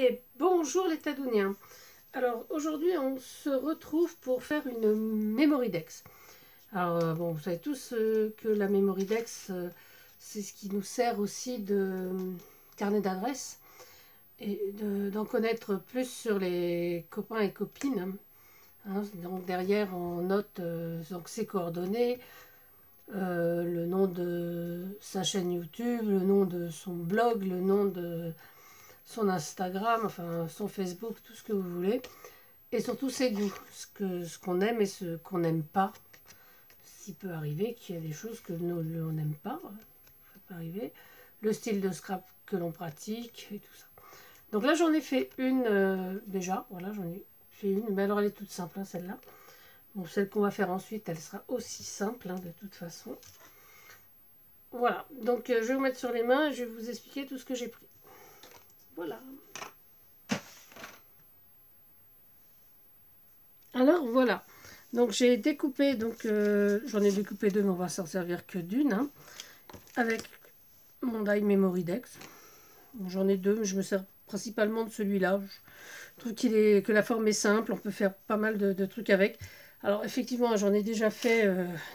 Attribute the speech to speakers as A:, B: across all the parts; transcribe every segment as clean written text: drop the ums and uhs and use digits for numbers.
A: Et bonjour les Tadouniens. Alors aujourd'hui on se retrouve pour faire une Memorydex. Alors bon, vous savez tous que la Memorydex c'est ce qui nous sert aussi de carnet d'adresses et d'en connaître plus sur les copains et copines. Hein. Donc derrière on note donc ses coordonnées, le nom de sa chaîne YouTube, le nom de son blog, le nom de son Instagram, enfin son Facebook, tout ce que vous voulez. Et surtout ses goûts, ce qu'on aime et ce qu'on n'aime pas. S'il peut arriver qu'il y a des choses que nous on n'aime pas, ça peut arriver. Le style de scrap que l'on pratique et tout ça. Donc là j'en ai fait une déjà, voilà j'en ai fait une, mais alors elle est toute simple hein, celle-là. Bon, celle qu'on va faire ensuite elle sera aussi simple hein, de toute façon. Voilà, donc je vais vous mettre sur les mains et je vais vous expliquer tout ce que j'ai pris. Voilà. Alors voilà, donc j'ai découpé, donc j'en ai découpé deux, mais on va s'en servir que d'une, hein, avec mon die Memorydex. J'en ai deux, mais je me sers principalement de celui-là. Je trouve que la forme est simple, on peut faire pas mal de trucs avec. Alors effectivement, j'en ai déjà fait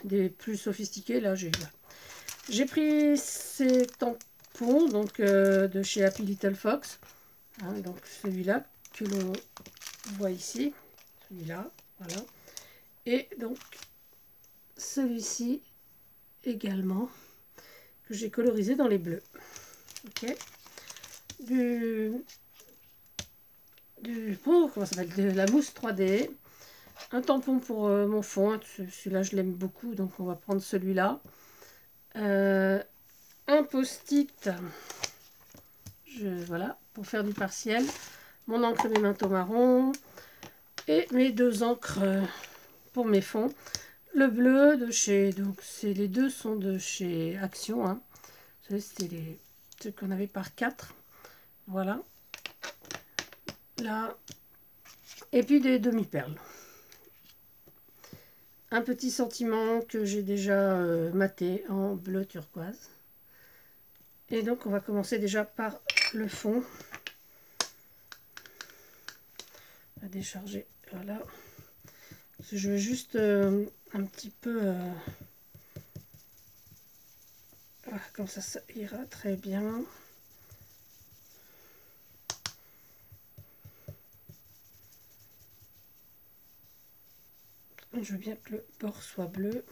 A: des plus sophistiqués. Là, j'ai pris ces tampons donc de chez Happy Little Fox, hein, donc celui-là que l'on voit ici, celui-là, voilà. Et donc celui-ci également que j'ai colorisé dans les bleus. Ok. Comment ça s'appelle, de la mousse 3D, un tampon pour mon fond, celui-là je l'aime beaucoup donc on va prendre celui-là, un post-it, voilà, pour faire du partiel, mon encre Memento marron et mes deux encres pour mes fonds. Le bleu de chez, donc les deux sont de chez Action, hein. Vous savez, c'était ceux qu'on avait par 4. Voilà. Là. Et puis des demi-perles. Un petit sentiment que j'ai déjà maté en bleu turquoise. Et donc on va commencer déjà par le fond. On va décharger, voilà. Je veux juste un petit peu... voilà, comme ça ira très bien. Je veux bien que le bord soit bleu.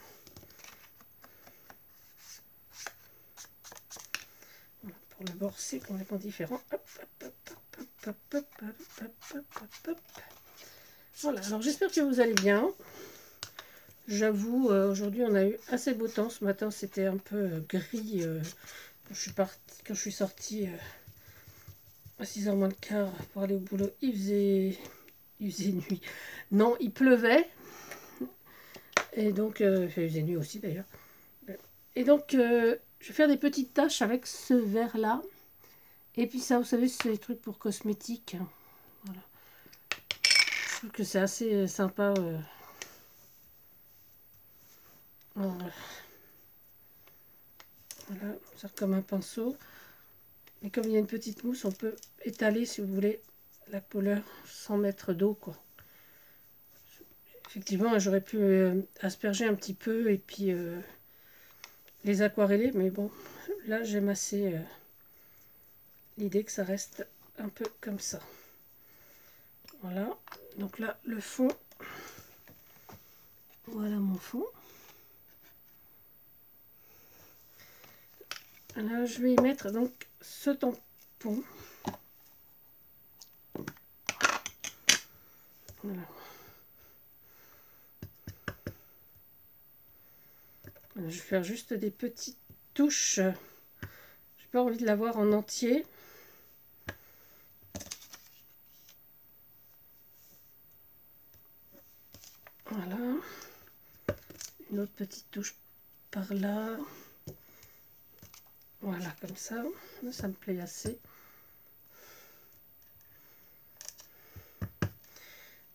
A: Voilà, pour le bord, c'est complètement différent. Hop, hop, hop, hop, hop, hop, hop, hop, hop, hop, hop. Voilà, alors j'espère que vous allez bien. J'avoue, aujourd'hui on a eu assez beau temps. Ce matin c'était un peu gris quand je suis sortie à 6h moins le quart pour aller au boulot. Il faisait nuit. Non, il pleuvait. Et donc, il faisait nuit aussi d'ailleurs. Et donc, je vais faire des petites taches avec ce verre-là. Et puis ça, vous savez, c'est des trucs pour cosmétiques. Voilà. Je trouve que c'est assez sympa. Voilà, ça sert comme un pinceau. Et comme il y a une petite mousse, on peut étaler, si vous voulez, la couleur sans mettre d'eau, quoi. Effectivement, j'aurais pu asperger un petit peu et puis les aquareller, mais bon, là j'aime assez l'idée que ça reste un peu comme ça. Voilà, donc là le fond, voilà mon fond. Là je vais y mettre donc ce tampon. Voilà. Je vais faire juste des petites touches. J'ai pas envie de l'avoir en entier. Voilà. Une autre petite touche par là. Voilà, comme ça. Ça me plaît assez.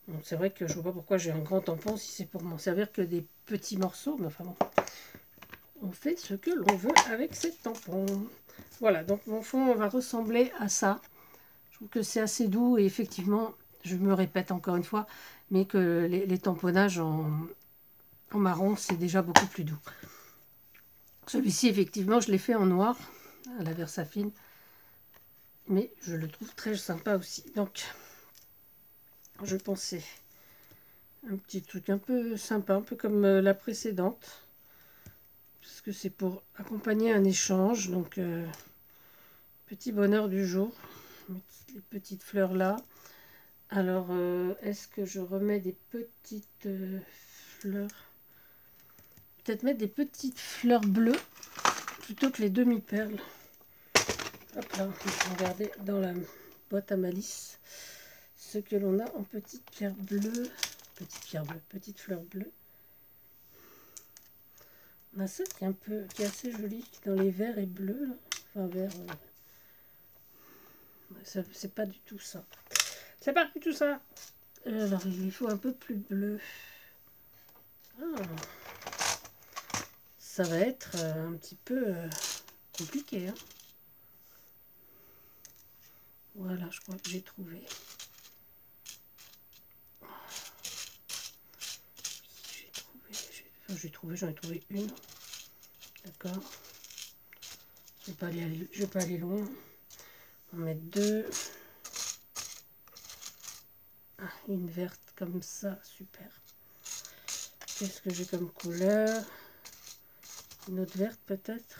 A: Bon, c'est vrai que je vois pas pourquoi j'ai un grand tampon si c'est pour m'en servir que des petits morceaux. Mais enfin bon. On fait ce que l'on veut avec ces tampons. Voilà, donc mon fond va ressembler à ça. trouve que c'est assez doux et effectivement, je me répète encore une fois, mais que les tamponnages en marron, c'est déjà beaucoup plus doux. Celui-ci, effectivement, je l'ai fait en noir, à la Versafine, mais je le trouve très sympa aussi. Donc, je pensais un petit truc un peu sympa, un peu comme la précédente, parce que c'est pour accompagner un échange. Donc, petit bonheur du jour, les petites fleurs là. Alors, est-ce que je remets des petites fleurs? Peut-être mettre des petites fleurs bleues plutôt que les demi-perles. Hop là, on va regarder dans la boîte à malice ce que l'on a en petites pierres bleues. Petites fleurs bleues. On a ça qui est assez joli dans les verts et bleus là. Enfin vert. C'est pas du tout ça. C'est pas du tout ça. Alors il faut un peu plus bleu. Ah. Ça va être un petit peu compliqué. Hein. Voilà, je crois que j'ai trouvé. J'en ai trouvé une. D'accord. Je vais pas aller loin. On va mettre deux. Ah, une verte comme ça, super. Qu'est-ce que j'ai comme couleur? Une autre verte peut-être?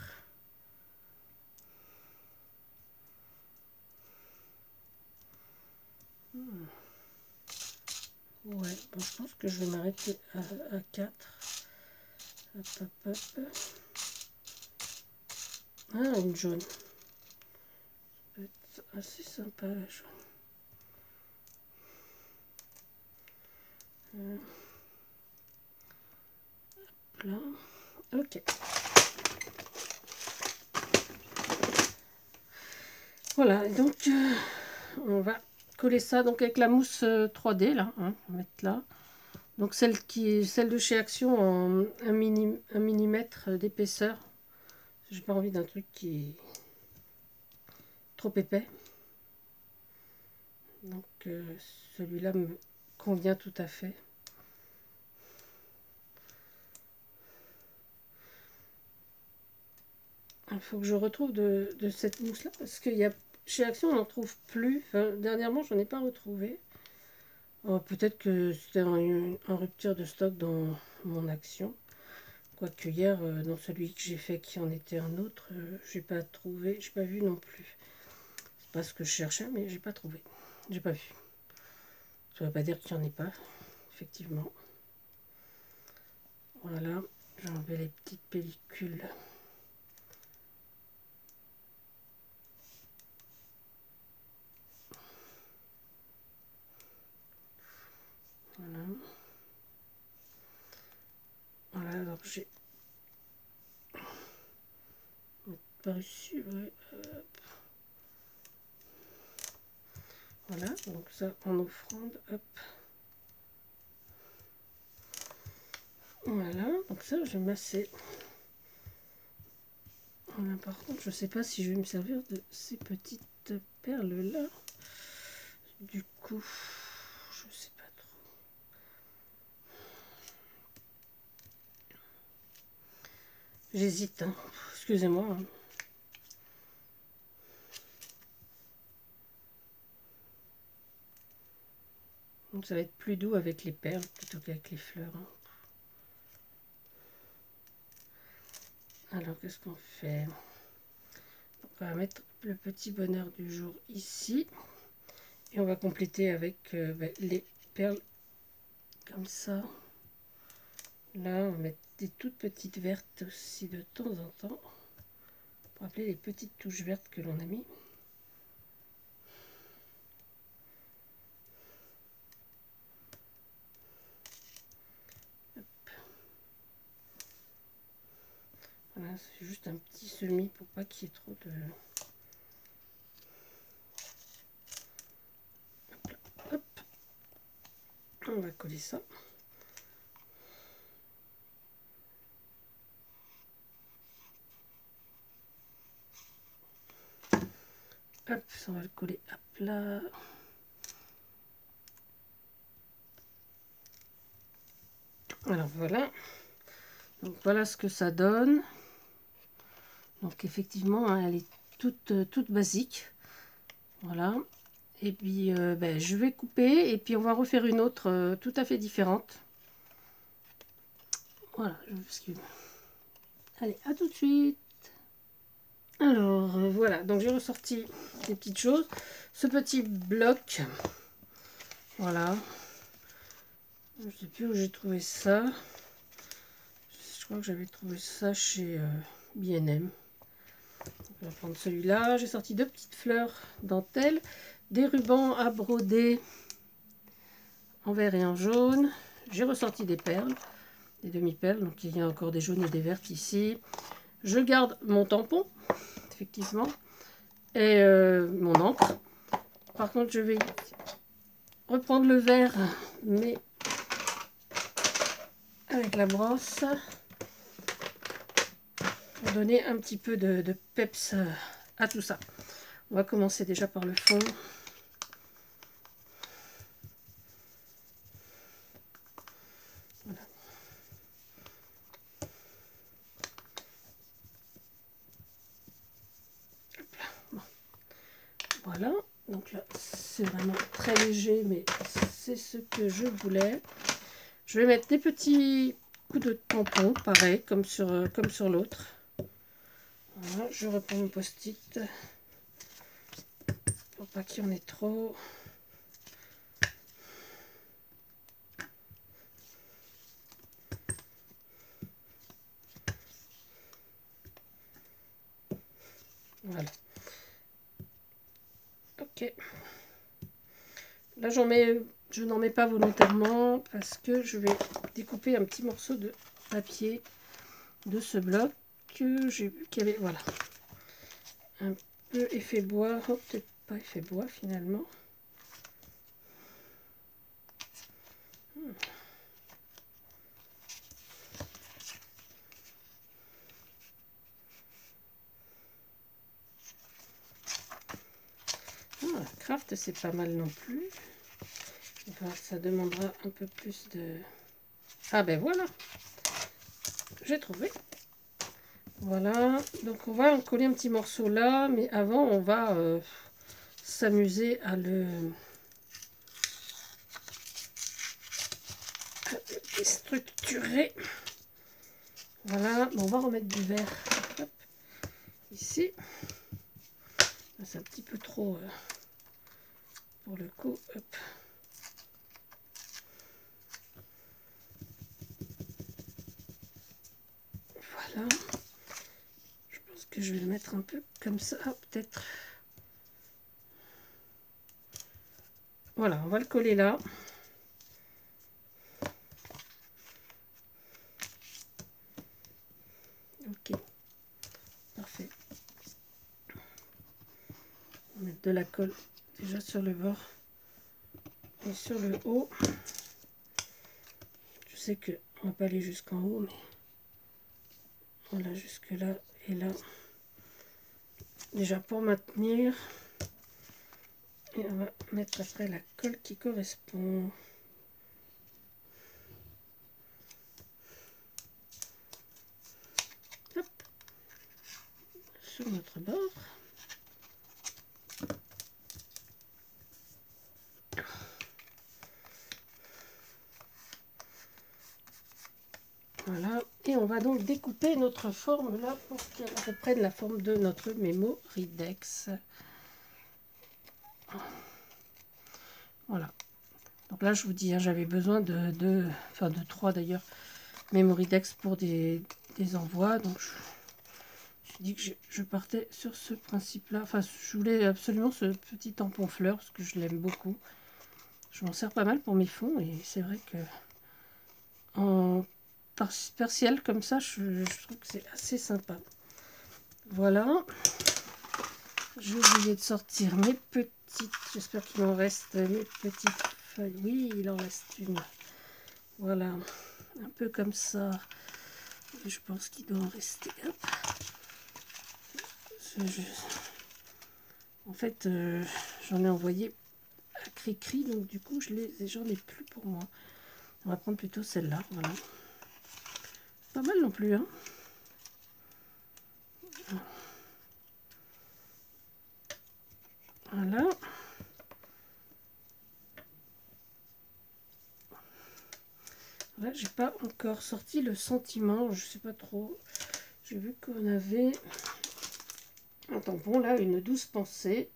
A: Ouais, bon, je pense que je vais m'arrêter à 4. Hop, hop, hop. Ah, une jaune. Ça peut être assez sympa la jaune. Hop là. Ok. Voilà, donc on va coller ça donc avec la mousse 3D là, hein, on va mettre là. Donc celle de chez Action en 1 millimètre d'épaisseur. J'ai pas envie d'un truc qui est trop épais. Donc celui-là me convient tout à fait. Il faut que je retrouve de cette mousse là parce qu'il y a chez Action on n'en trouve plus. Enfin, dernièrement j'en ai pas retrouvé. Oh, peut-être que c'était en rupture de stock dans mon Action. Quoique hier, dans celui que j'ai fait qui en était un autre, j'ai pas trouvé, j'ai pas vu non plus. C'est pas ce que je cherchais, mais j'ai pas trouvé. J'ai pas vu. Ça veut pas dire qu'il n'y en ait pas, effectivement. Voilà, j'ai enlevé les petites pellicules. Voilà. Voilà, alors j'ai par ici, ouais. Voilà, donc ça en offrande, hop. Voilà, donc ça je vais masser. Voilà, par contre, je sais pas si je vais me servir de ces petites perles là. Du coup, je sais pas trop. J'hésite, hein. Excusez-moi. Hein. Donc ça va être plus doux avec les perles plutôt qu'avec les fleurs. Hein. Alors qu'est-ce qu'on fait? Donc, on va mettre le petit bonheur du jour ici. Et on va compléter avec les perles comme ça. Là, on va mettre des toutes petites vertes aussi de temps en temps. Pour rappeler les petites touches vertes que l'on a mis. Voilà, c'est juste un petit semis pour pas qu'il y ait trop de... Hop, là, hop. On va coller ça. Hop, ça on va le coller hop, là. Alors voilà. Donc voilà ce que ça donne. Donc effectivement, hein, elle est toute basique. Voilà. Et puis ben, je vais couper et puis on va refaire une autre tout à fait différente. Voilà. Allez, à tout de suite. Alors voilà, donc j'ai ressorti des petites choses. Ce petit bloc, voilà. Je ne sais plus où j'ai trouvé ça. Je crois que j'avais trouvé ça chez B&M. On va prendre celui-là. J'ai sorti 2 petites fleurs dentelle, des rubans à broder en vert et en jaune. J'ai ressorti des perles, des demi-perles. Donc il y a encore des jaunes et des vertes ici. Je garde mon tampon, effectivement, et mon encre. Par contre, je vais reprendre le vert, mais avec la brosse, pour donner un petit peu de peps à tout ça. On va commencer déjà par le fond. Voilà. Bon. Voilà, donc là c'est vraiment très léger, mais c'est ce que je voulais. Je vais mettre des petits coups de tampon, pareil, comme sur l'autre. Voilà, je reprends mon post-it pour pas qu'il y en ait trop. Voilà. Ok. Là je n'en mets pas volontairement parce que je vais découper un petit morceau de papier de ce bloc que j'ai vu qu'il y avait, voilà, un peu effet bois, oh, peut-être pas effet bois finalement. Ah, craft c'est pas mal non plus. Enfin, ça demandera un peu plus de... Ah ben voilà, j'ai trouvé. Voilà, donc on va en coller un petit morceau là, mais avant on va s'amuser à le déstructurer. Voilà, bon, on va remettre du vert. Hop, ici. C'est un petit peu trop pour le coup. Hop. Voilà. Je pense que je vais le mettre un peu comme ça, peut-être. Voilà, on va le coller là. Ok, parfait. On va mettre de la colle déjà sur le bord et sur le haut. Je sais que on va pas aller jusqu'en haut, mais voilà, jusque là et là. Déjà pour maintenir. Et on va mettre après la colle qui correspond. Hop. Sur notre bord. Voilà, et on va donc découper notre forme là pour qu'elle reprenne la forme de notre Mémoridex. Voilà. Donc là, je vous dis, hein, j'avais besoin de 3 d'ailleurs Mémoridex pour des envois. Donc je me suis dit que je partais sur ce principe-là. Enfin, je voulais absolument ce petit tampon fleur parce que je l'aime beaucoup. Je m'en sers pas mal pour mes fonds et c'est vrai que en partiel comme ça, je trouve que c'est assez sympa. Voilà. J'ai oublié de sortir mes petites, j'espère qu'il m'en reste, mes petites feuilles. Oui, il en reste une. Voilà, un peu comme ça. Et je pense qu'il doit en rester. Hop. En fait, j'en ai envoyé à Cri-Cri, donc du coup, j'en ai plus pour moi. On va prendre plutôt celle-là, voilà. Pas mal non plus, hein. Voilà. Là, j'ai pas encore sorti le sentiment, je sais pas trop. J'ai vu qu'on avait un tampon là, une douce pensée.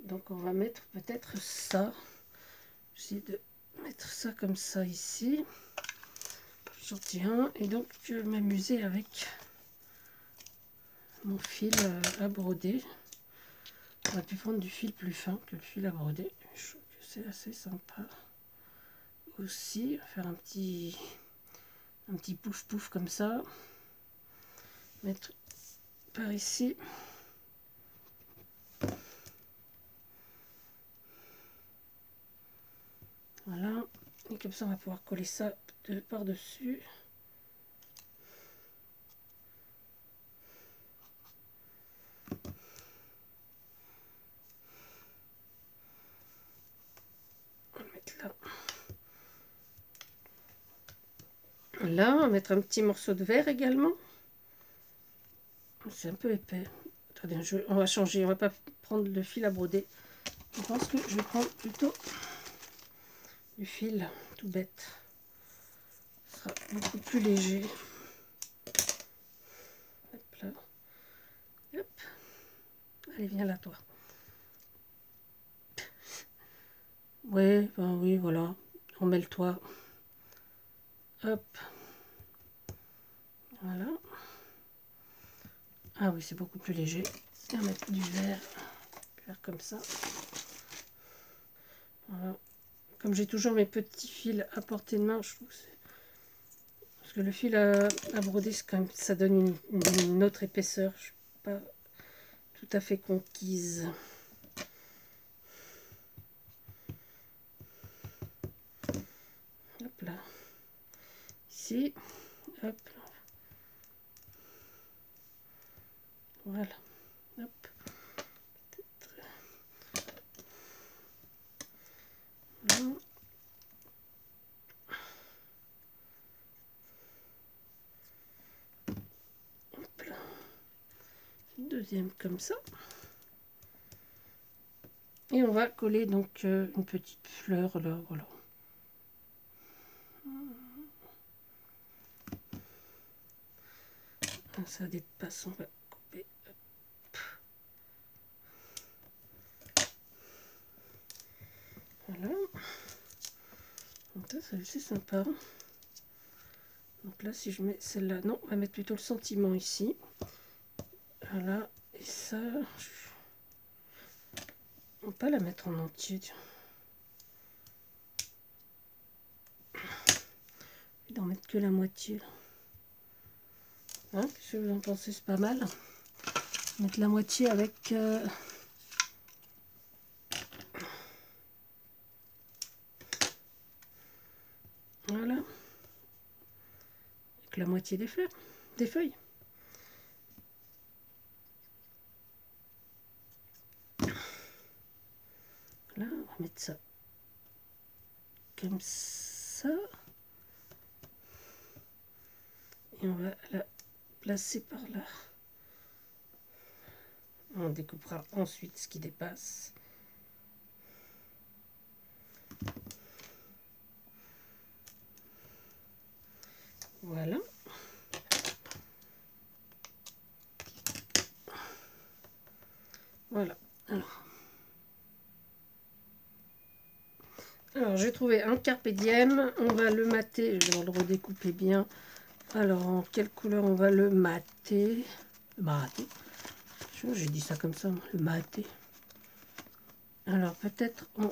A: Donc on va mettre peut-être ça. J'essaie de mettre ça comme ça ici. J'en tiens et donc je vais m'amuser avec mon fil à broder. On va pu prendre du fil plus fin que le fil à broder. Je trouve que c'est assez sympa aussi. Faire un petit pouf pouf comme ça. Mettre par ici. Voilà. Et comme ça on va pouvoir coller ça par dessus. On va le mettre là. Là, on va mettre un petit morceau de verre également. C'est un peu épais. Attendez, on va changer. On va pas prendre le fil à broder. Je pense que je vais prendre plutôt du fil tout bête. Ce sera beaucoup plus léger. Hop là. Hop. Allez, viens là, toi. Ouais, ben oui, voilà. On met le toit. Hop. Voilà. Ah oui, c'est beaucoup plus léger. On va mettre du verre. Faire comme ça. Voilà. Comme j'ai toujours mes petits fils à portée de main, je trouve que c'est... Parce que le fil à broder, quand même, ça donne une autre épaisseur. Je ne suis pas tout à fait conquise. Hop là. Ici. Hop là. Voilà. Hop. Voilà. Hop là. Deuxième comme ça. Et on va coller donc une petite fleur là, voilà. Ça dépasse, on va couper. Hop. Voilà. Donc ça c'est sympa. Donc là, si je mets celle-là, non, on va mettre plutôt le sentiment ici. Voilà. Et ça, on va pas la mettre en entier. Tiens. Je vais d'en mettre que la moitié. Hein, qu'est-ce que vous en pensez? C'est pas mal. Mettre la moitié avec... Voilà. Avec la moitié des fleurs, des feuilles. Là, on va mettre ça comme ça. Et on va la placer par là. On découpera ensuite ce qui dépasse. Voilà. Voilà. Alors j'ai trouvé un carpe diem. On va le mater. Je vais le redécouper bien. Alors en quelle couleur on va le mater? Mater. J'ai dit ça comme ça, le mater. Alors peut-être en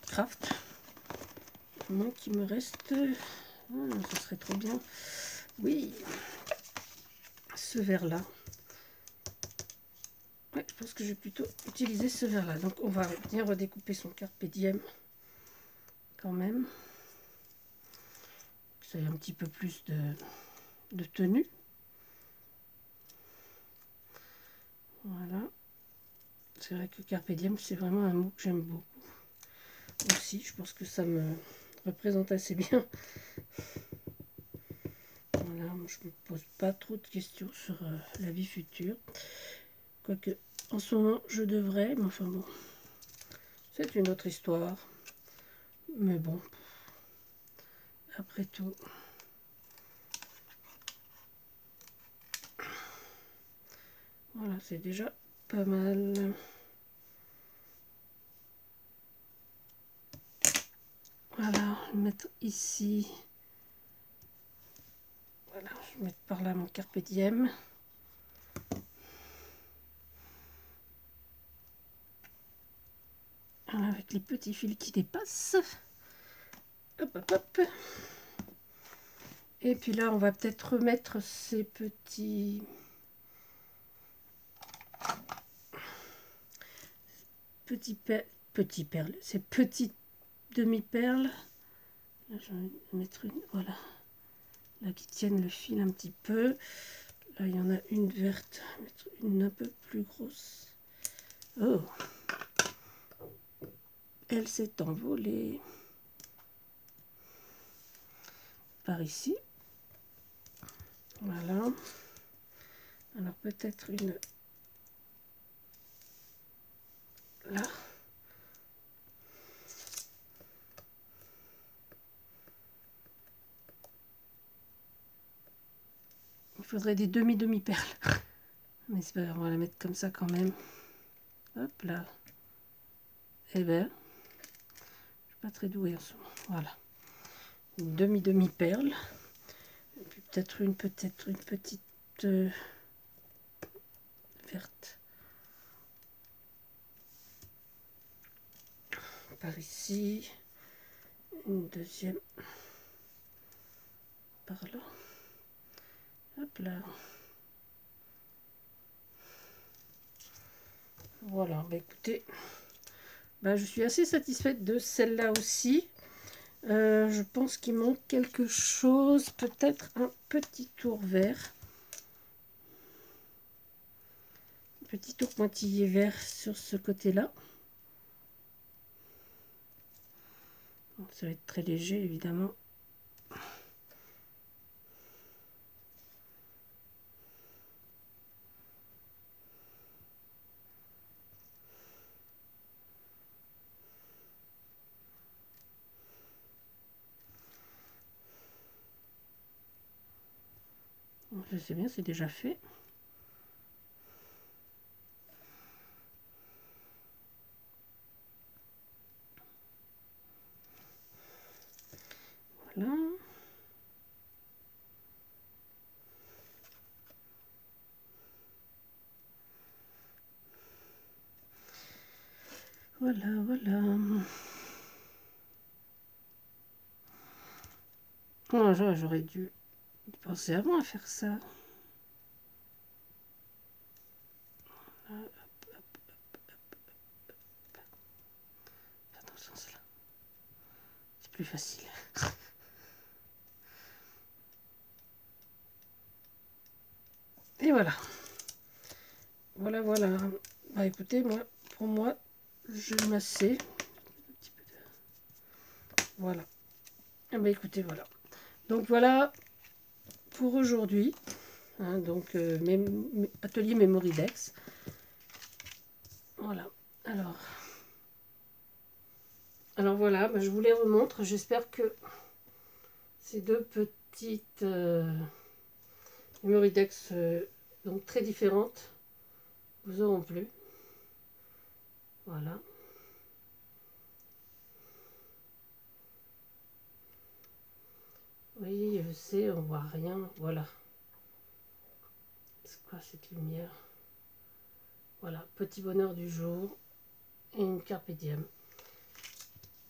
A: craft. Moi qui me reste... Ah, ça serait trop bien. Oui. Ce verre-là. Ouais, je pense que je vais plutôt utiliser ce verre-là. Donc on va bien redécouper son carpe diem. Quand même. Que ça ait un petit peu plus de tenue. Voilà. c'est vrai que Carpe diem, c'est vraiment un mot que j'aime beaucoup. Aussi, je pense que ça me représente assez bien. Voilà, je me pose pas trop de questions sur la vie future. Quoique, en ce moment, je devrais, mais enfin bon, c'est une autre histoire. Mais bon, après tout, voilà, c'est déjà pas mal. Voilà, je vais mettre ici. Voilà, je vais mettre par là mon Carpe diem. Voilà, avec les petits fils qui dépassent. Hop, hop, hop. Et puis là, on va peut-être remettre ces petits perles, ces petites demi-perles. Là, je vais mettre une, voilà, là qui tiennent le fil un petit peu. Là, il y en a une verte, je vais mettre une un peu plus grosse. Oh, elle s'est envolée par ici. Voilà. Alors peut-être une là. Il faudrait des demi-perles. Mais c'est pas grave, on va la mettre comme ça quand même. Hop là. Eh ben, je suis pas très douée en ce moment. Voilà. Une demi-perle. Et puis peut-être une petite verte. Par ici. Une deuxième. Par là. Hop là. Voilà, bah écoutez, bah je suis assez satisfaite de celle-là aussi. Je pense qu'il manque quelque chose, peut-être un petit tour vert. Un petit tour pointillé vert sur ce côté-là. Ça va être très léger, évidemment. Je sais bien, c'est déjà fait. Voilà. Voilà, voilà. Oh, j'aurais dû penser avant à faire ça. Dans ce sens-là. C'est plus facile. Et voilà. Voilà, voilà. Bah écoutez, moi, pour moi, je m'assais. Voilà. Ah bah écoutez, voilà. Donc voilà pour aujourd'hui. Hein, donc atelier Mémoridex. Voilà. Alors voilà, bah, je vous les remontre. J'espère que ces deux petites Mémoridex donc très différentes vous auront plu. Voilà. Oui, je sais, on voit rien. Voilà. C'est quoi cette lumière? Voilà, petit bonheur du jour et une carpe diem.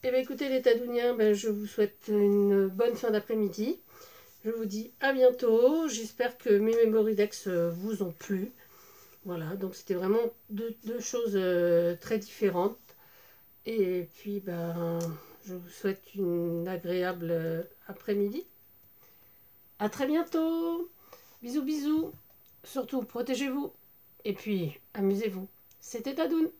A: Et bien écoutez les Tadouniens, ben, je vous souhaite une bonne fin d'après-midi. Je vous dis à bientôt. J'espère que mes Mémoridex vous ont plu. Voilà, donc c'était vraiment deux choses très différentes. Et puis, ben, je vous souhaite une agréable après-midi. À très bientôt. Bisous, bisous. Surtout, protégez-vous. Et puis, amusez-vous. C'était Tadoun.